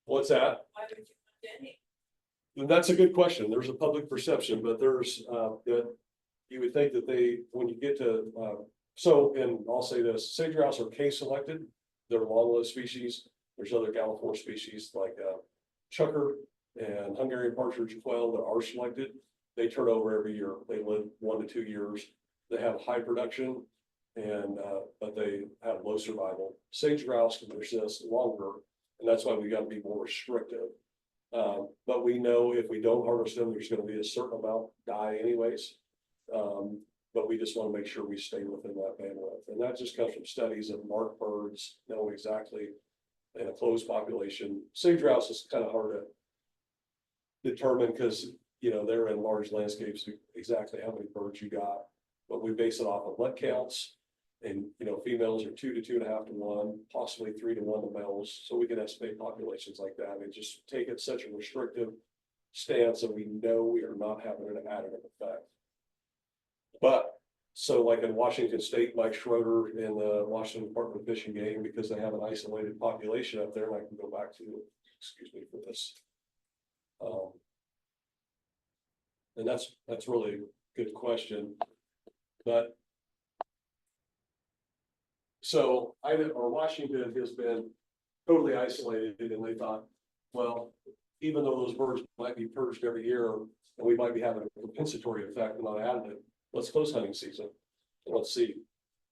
What's that? Why would you want any? And that's a good question. There's a public perception, but there's that you would think that when you get to, and I'll say this, sage grouse are case selected. They're long-lived species. There's other Galliflower species like chucker and Hungarian partridge quail that are selected. They turn over every year. They live 1 to 2 years. They have high production, and but they have low survival. Sage grouse can persist longer, and that's why we got to be more restrictive. But we know if we don't harvest them, there's going to be a certain amount die anyways. But we just want to make sure we stay within that bandwidth. And that just comes from studies of marked birds, know exactly in a closed population. Sage grouse is kind of hard to determine because, they're in large landscapes, exactly how many birds you got. But we base it off of lead counts. And, females are 2 to 2.5 to 1, possibly 3 to 1 to males. So we can estimate populations like that and just take it such a restrictive stance that we know we are not having an additive effect. But so like in Washington State, Mike Schroeder in the Washington Department of Fish and Game, because they have an isolated population up there, and I can go back to, excuse me for this. And that's really a good question. But so Washington has been totally isolated, and they thought, well, even though those birds might be purged every year, and we might be having a compensatory effect and not additive, let's close hunting season. And let's see.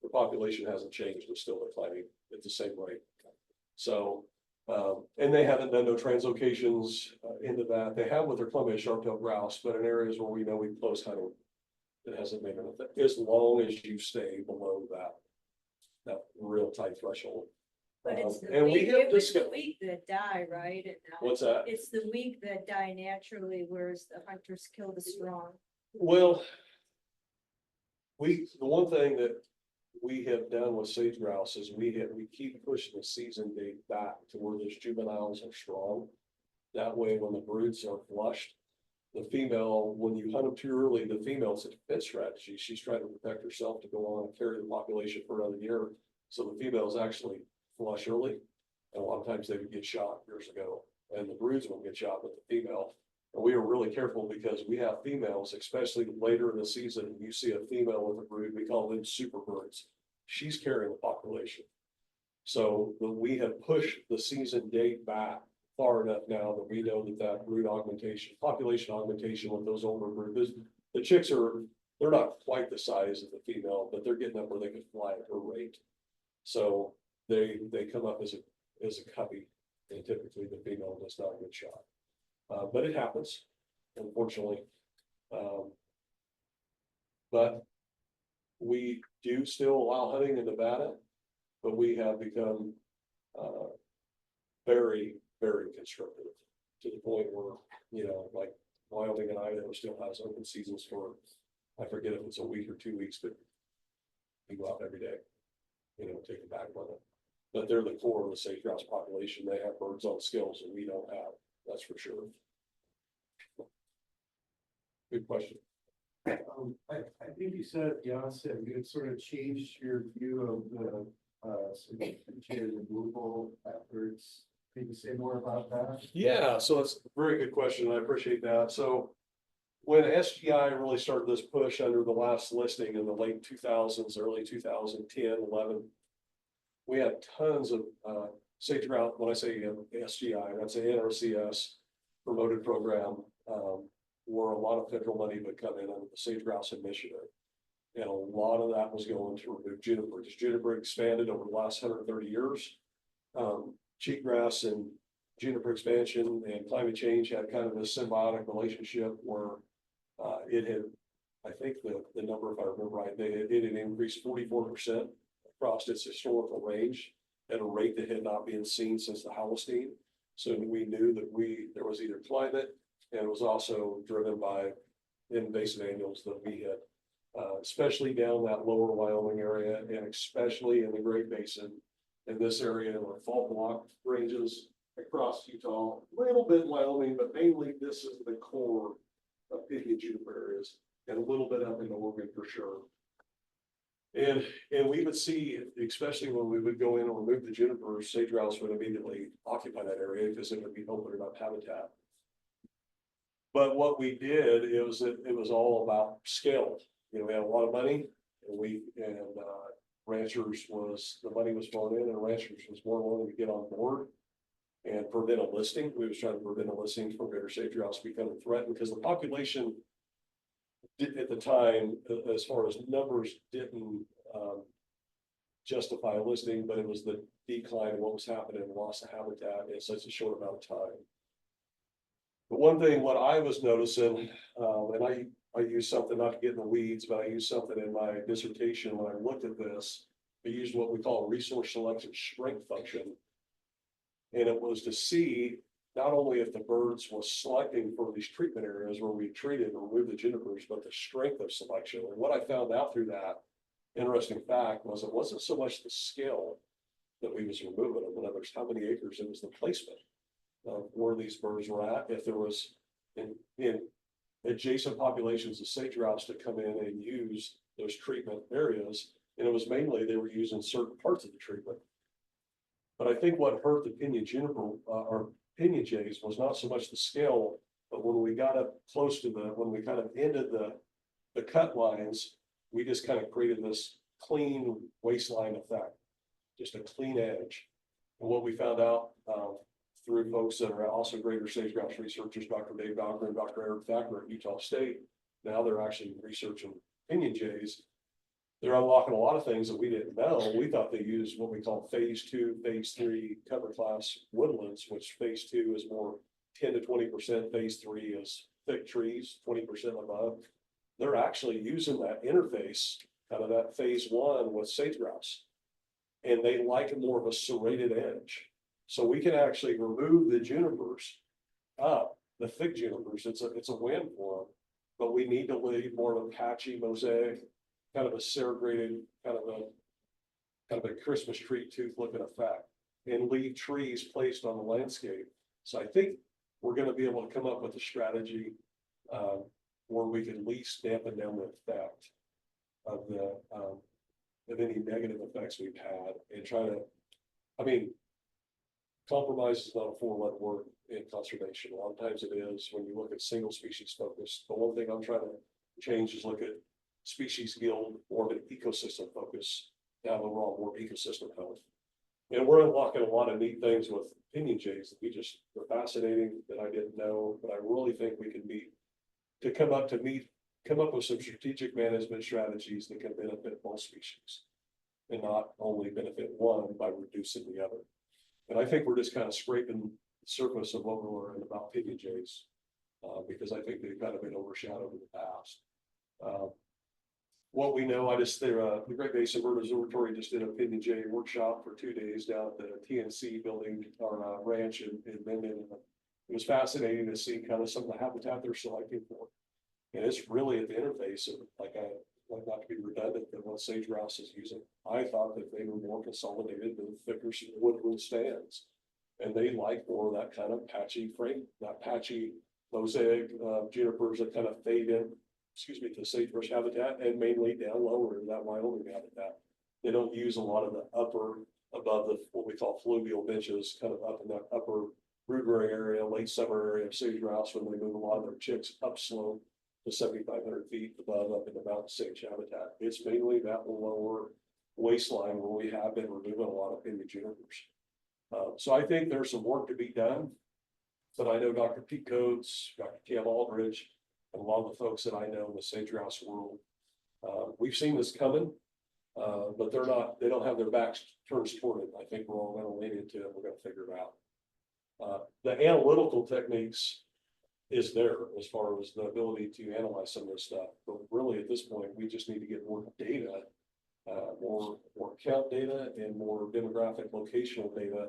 The population hasn't changed, it's still declining at the same rate. So, and they haven't done no translocations into that. They have with their Columbia sharp-tailed grouse, but in areas where we know we close hunting, it hasn't made an effect as long as you stay below that real tight threshold. But it's the and weak, we have it was the discussed. weak that die, right? What's that? It's the weak that die naturally, whereas the hunters kill the strong. Well, the one thing that we have done with sage grouse is we keep pushing the season date back to where those juveniles are strong. That way, when the broods are flushed, the female, when you hunt them too early, the female's a defense strategy. She's trying to protect herself to go on and carry the population for another year. So the females actually flush early. And a lot of times they would get shot years ago, and the broods won't get shot with the female. And we are really careful because we have females, especially later in the season, you see a female with a brood, we call them super birds. She's carrying the population. So we have pushed the season date back far enough now that we know that brood augmentation, population augmentation with those older broods, the chicks they're not quite the size of the female, but they're getting up where they can fly at her rate. So they come up as a cubby, and typically the female does not get shot. But it happens, unfortunately. But we do still allow hunting in Nevada, but we have become very, very constrictive to the point where, like Wyoming and Idaho still has open seasons for, I forget if it's a week or 2 weeks, but we go out every day, take it back on it. But they're the core of the sage-grouse population. They have birds on skills that we don't have, that's for sure. Good question. I think you said at the onset, you had sort of changed your view of the removal efforts. Can you say more about that? Yeah, so that's a very good question. I appreciate that. So when SGI really started this push under the last listing in the late 2000s, early 2010, 11, we had tons of sage-grouse. When I say SGI, that's an NRCS promoted program, where a lot of federal money would come in under the sage-grouse initiative. And a lot of that was going to remove juniper. Because juniper expanded over the last 130 years. Cheatgrass and juniper expansion and climate change had kind of a symbiotic relationship where it had, I think the number, if I remember right, it had increased 44% across its historical range at a rate that had not been seen since the Holocene. So we knew that there was either climate, and it was also driven by invasive annuals that we had, especially down that lower Wyoming area, and especially in the Great Basin. In this area, like fault block ranges across Utah, a little bit in Wyoming, but mainly this is the core of pinyon juniper areas, and a little bit up in Oregon for sure. And we would see, especially when we would go in and remove the juniper, sage-grouse would immediately occupy that area because it would be opening up habitat. But what we did, it was all about scale. We had a lot of money, and ranchers the money was flowing in, and ranchers was more willing to get on board and prevent a listing. We was trying to prevent a listing for Greater Sage-Grouse becoming threatened because the population at the time, as far as numbers, didn't justify a listing, but it was the decline of what was happening and loss of habitat in such a short amount of time. But one thing, what I was noticing, and I used something, not to get in the weeds, but I used something in my dissertation when I looked at this. I used what we call a resource selection strength function. And it was to see not only if the birds was selecting for these treatment areas where we treated and removed the junipers, but the strength of selection. And what I found out through that interesting fact was it wasn't so much the scale that we was removing them. In other words, how many acres, it was the placement of where these birds were at. If there was in adjacent populations of sage-grouse to come in and use those treatment areas, and it was mainly they were using certain parts of the treatment. But I think what hurt the pinyon juniper or pinyon jays was not so much the scale, but when we got up close to when we kind of ended the cut lines, we just kind of created this clean waistline effect, just a clean edge. And what we found out through folks that are also Greater Sage-Grouse researchers, Dr. Dave Dogger and Dr. Eric Thacker at Utah State. Now they're actually researching pinyon jays. They're unlocking a lot of things that we didn't know. We thought they used what we call phase 2, phase 3 cover class woodlands, which phase 2 is more 10 to 20%, phase 3 is thick trees, 20% above. They're actually using that interface, kind of that phase 1 with sage-grouse. And they like more of a serrated edge. So we can actually remove the junipers up, the thick junipers. It's a win for them, but we need to leave more of a patchy mosaic, kind of a serrated, kind of kind of a Christmas tree tooth looking effect and leave trees placed on the landscape. So I think we're gonna be able to come up with a strategy where we can at least dampen down the effect of the of any negative effects we've had and try to, I mean, compromise is not a four-letter word in conservation. A lot of times it is when you look at single species focus. The one thing I'm trying to change is look at species guild or an ecosystem focus, down overall more ecosystem health. And we're unlocking a lot of neat things with opinion jays that are fascinating that I didn't know, but I really think we can come up with some strategic management strategies that can benefit both species. And not only benefit one by reducing the other. And I think we're just kind of scraping the surface of what we're learning about opinion jays. Because I think they've kind of been overshadowed in the past. What we know, the Great Basin Bird Observatory just did a opinion jay workshop for 2 days down at the TNC building, our ranch in Minden. It was fascinating to see kind of some of the habitat they're selecting for. And it's really at the interface of, like not to be redundant than what sage-grouse is using. I thought that they were more consolidated than thicker woodland stands. And they like more of that kind of patchy frame, that patchy mosaic junipers that kind of fade in, to sagebrush habitat and mainly down lower in that Wyoming habitat. They don't use a lot of the upper above the what we call fluvial benches, kind of up in that upper rootberry area, late summer area of sage-grouse when they move a lot of their chicks upslope to 7,500 feet above up in the mountain sage habitat. It's mainly that lower waistline where we have been removing a lot of pinyon junipers. So I think there's some work to be done, but I know Dr. Pete Coates, Dr. Cam Aldridge, and a lot of the folks that I know in the sage-grouse world, we've seen this coming, but they don't have their backs turned toward it. I think we're all gonna lean into it. We're gonna figure it out. The analytical techniques is there as far as the ability to analyze some of this stuff. But really at this point, we just need to get more data, more count data and more demographic locational data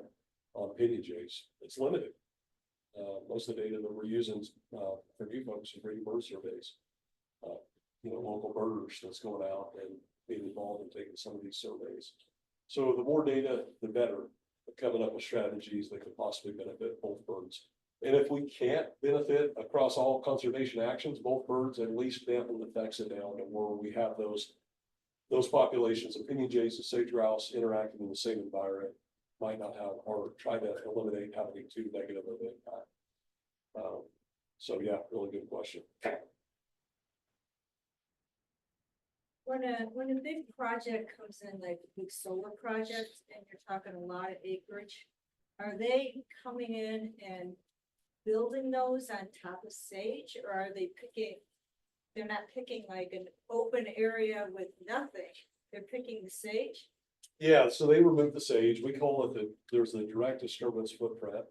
on pinyon jays. It's limited. Most of the data that we're using for you folks are Great Bird surveys. Local birders that's going out and being involved in taking some of these surveys. So the more data, the better. Coming up with strategies that could possibly benefit both birds. And if we can't benefit across all conservation actions, both birds at least dampen the effects it down, and where we have those populations of pinyon jays and sage-grouse interacting in the same environment might not have, or try to eliminate having too negative of an impact. So yeah, really good question. When a big project comes in, like a big solar project, and you're talking a lot of acreage, are they coming in and building those on top of sage, or are they they're not picking like an open area with nothing, they're picking the sage? Yeah, so they removed the sage. We call it there's the direct disturbance footprint.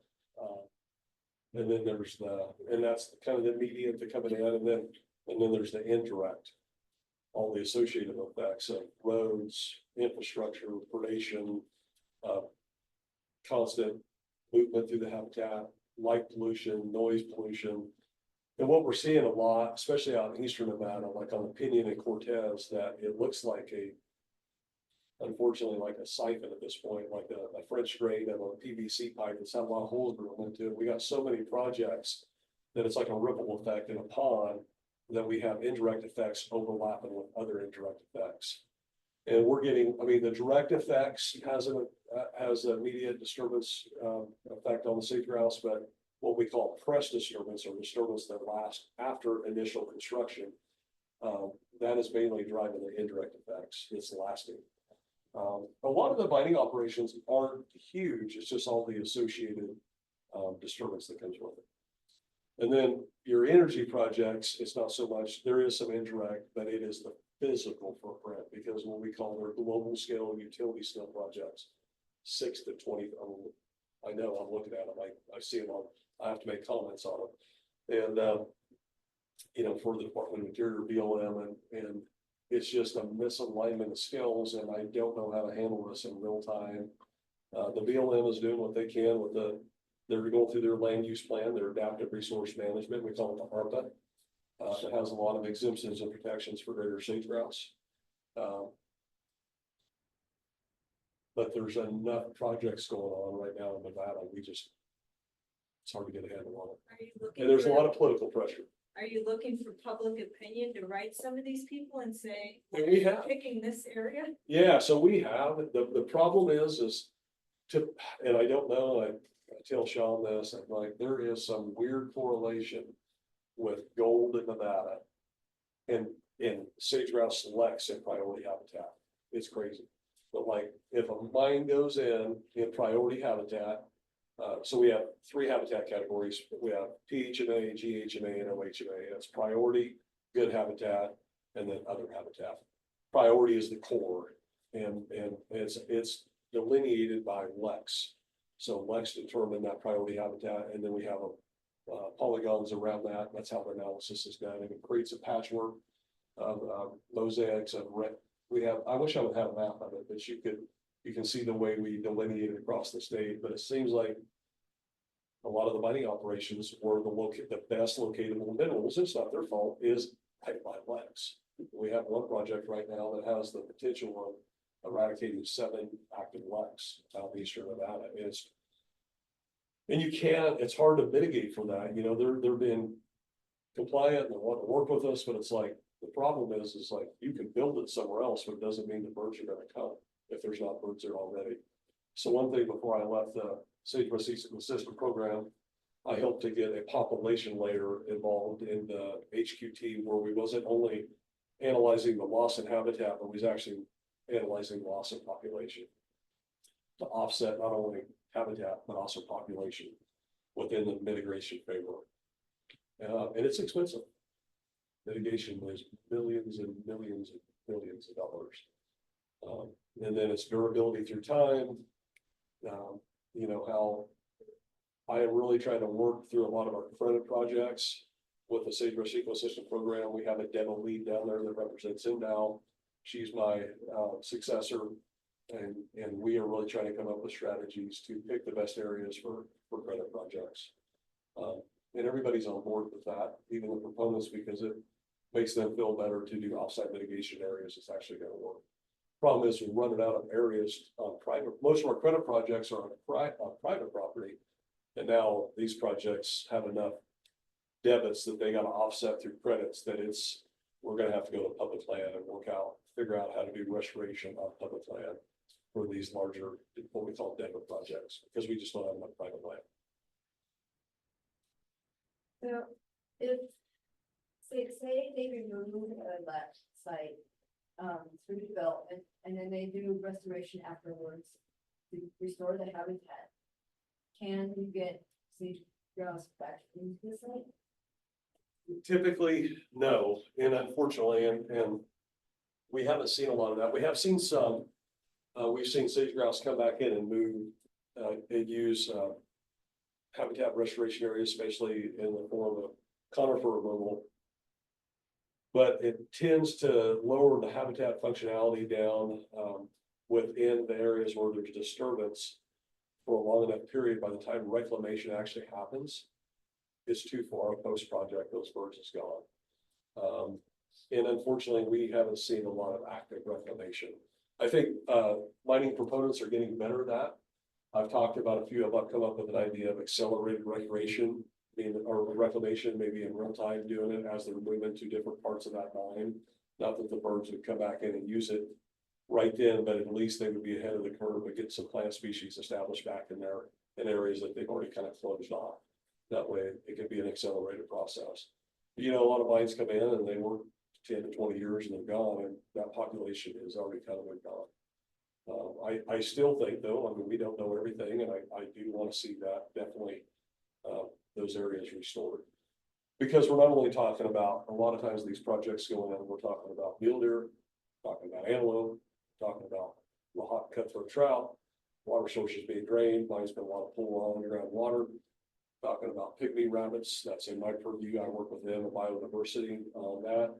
And then that's kind of the median to coming in, and then there's the indirect, all the associated effects of roads, infrastructure, predation, constant movement through the habitat, light pollution, noise pollution. And what we're seeing a lot, especially out in eastern Nevada, like on the Pinyon and Cortez, that it looks like unfortunately, like a siphon at this point, like a French drain of a PVC pipe that's had a lot of holes drilled into it. We got so many projects that it's like a ripple effect in a pond that we have indirect effects overlapping with other indirect effects. And we're getting, the direct effects has an immediate disturbance effect on the sage-grouse, but what we call press disturbance or disturbance that lasts after initial construction, that is mainly driving the indirect effects. It's lasting. A lot of the mining operations aren't huge. It's just all the associated disturbance that comes with it. And then your energy projects, it's not so much, there is some indirect, but it is the physical footprint, because what we call their global scale utility scale projects, 6 to 20. I know I'm looking at them. I see them I have to make comments on them. And, for the Department of Interior, BLM, and it's just a misalignment of skills, and I don't know how to handle this in real time. The BLM is doing what they can with they're going through their land use plan, their adaptive resource management. We call it the ARPA. It has a lot of exemptions and protections for greater sage-grouse. But there's enough projects going on right now in Nevada, it's hard to get a handle on it. Are you looking? And there's a for- lot of political pressure. Are you looking for public opinion to write some of these people and say, And we have, picking this area? yeah, so we have, the problem is and I don't know, I tell Sean this, I'm like, there is some weird correlation with gold in Nevada. And sage-grouse selects in priority habitat. It's crazy. But like, if a mine goes in priority habitat, so we have 3 habitat categories. We have PHMA, GHMA, and OHMA. That's priority, good habitat, and then other habitat. Priority is the core, and it's delineated by Lex. So Lex determined that priority habitat, and then we have polygons around that. That's how the analysis is done, and it creates a patchwork of mosaics of red. I wish I would have a map of it, but you can see the way we delineate it across the state, but it seems like a lot of the mining operations were the best locatable minerals. It's not their fault, is right by Lex. We have one project right now that has the potential of eradicating 7 active Lex out in eastern Nevada. It's hard to mitigate for that. You know, they're being compliant and they want to work with us, but it's like, the problem is like, you can build it somewhere else, but it doesn't mean the birds are gonna come if there's not birds there already. So one thing before I left the Sagebrush Ecosystem Program, I helped to get a population layer involved in the HQT where we wasn't only analyzing the loss in habitat, but was actually analyzing loss in population to offset not only habitat, but also population within the mitigation framework. And it's expensive. Mitigation is millions and millions and millions of dollars. And then it's durability through time. You know, how I am really trying to work through a lot of our credit projects with the Sagebrush Ecosystem Program. We have a demo lead down there that represents him now. She's my successor. And we are really trying to come up with strategies to pick the best areas for credit projects. And everybody's on board with that, even the proponents, because it makes them feel better to do offsite mitigation areas. It's actually going to work. Problem is, we're running out of areas on private. Most of our credit projects are on private property. And now these projects have enough debits that they got to offset through credits that we're going to have to go to public land and figure out how to do restoration on public land for these larger, what we call debit projects, because we just don't have enough private land. So if, say they remove that site, through development, and then they do restoration afterwards to restore the habitat, can you get sage-grouse back into the site? Typically, no, and unfortunately, and we haven't seen a lot of that. We have seen some. We've seen sage-grouse come back in and move and use habitat restoration areas, especially in the form of conifer removal. But it tends to lower the habitat functionality down within the areas where there's disturbance for a long enough period. By the time reclamation actually happens, it's too far post-project, those birds is gone. And unfortunately, we haven't seen a lot of active reclamation. I think mining proponents are getting better at that. I've talked about a few, I've come up with an idea of accelerated recreation, or reclamation, maybe in real time doing it as they're moving to different parts of that mine. Not that the birds would come back in and use it right then, but at least they would be ahead of the curve and get some plant species established back in there in areas that they've already kind of closed off. That way it could be an accelerated process. You know, a lot of mines come in and they work 10 to 20 years and they're gone, and that population is already kind of gone. I still think though, I mean, we don't know everything, and I do want to see that definitely those areas restored. Because we're not only talking about, a lot of times these projects going in, we're talking about mule deer, talking about antelope, talking about the hot cutthroat trout, water sources being drained, mine's been a lot of pull on underground water, talking about pygmy rabbits, that's in my purview. I work with them and biodiversity on that.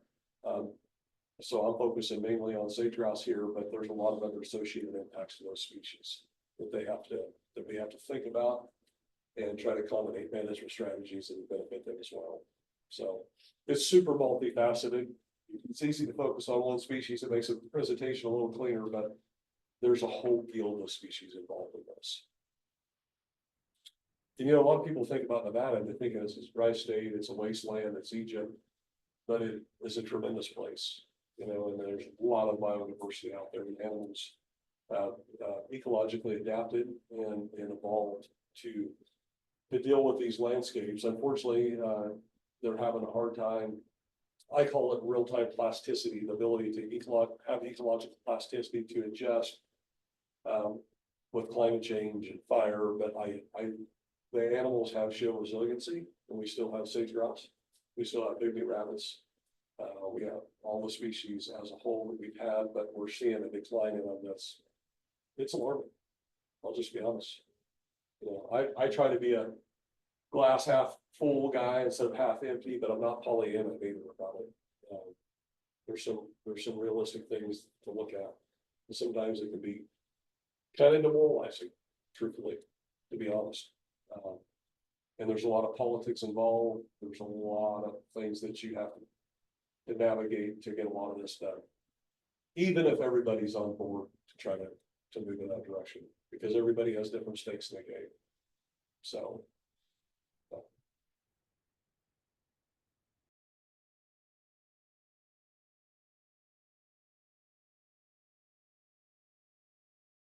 So I'm focusing mainly on sage-grouse here, but there's a lot of other associated impacts to those species that we have to think about and try to accommodate management strategies that benefit them as well. So it's super multifaceted. It's easy to focus on one species. It makes the presentation a little cleaner, but there's a whole guild of species involved in this. And, you know, a lot of people think about Nevada and they think it's this dry state, it's a wasteland, it's Egypt. But it is a tremendous place, you know, and there's a lot of biodiversity out there, and animals ecologically adapted and evolved to deal with these landscapes. Unfortunately, they're having a hard time. I call it real-time plasticity, the ability to have ecological plasticity to adjust with climate change and fire. But the animals have shown resiliency, and we still have sage-grouse. We still have big rabbits. We have all the species as a whole that we've had, but we're seeing a decline in them. It's alarming. I'll just be honest. You know, I try to be a glass half full guy instead of half empty, but I'm not Pollyanna either about it. There's some realistic things to look at. And sometimes it can be kind of demoralizing, truthfully, to be honest. And there's a lot of politics involved. There's a lot of things that you have to navigate to get a lot of this done. Even if everybody's on board to try to move in that direction, because everybody has different stakes in the game. So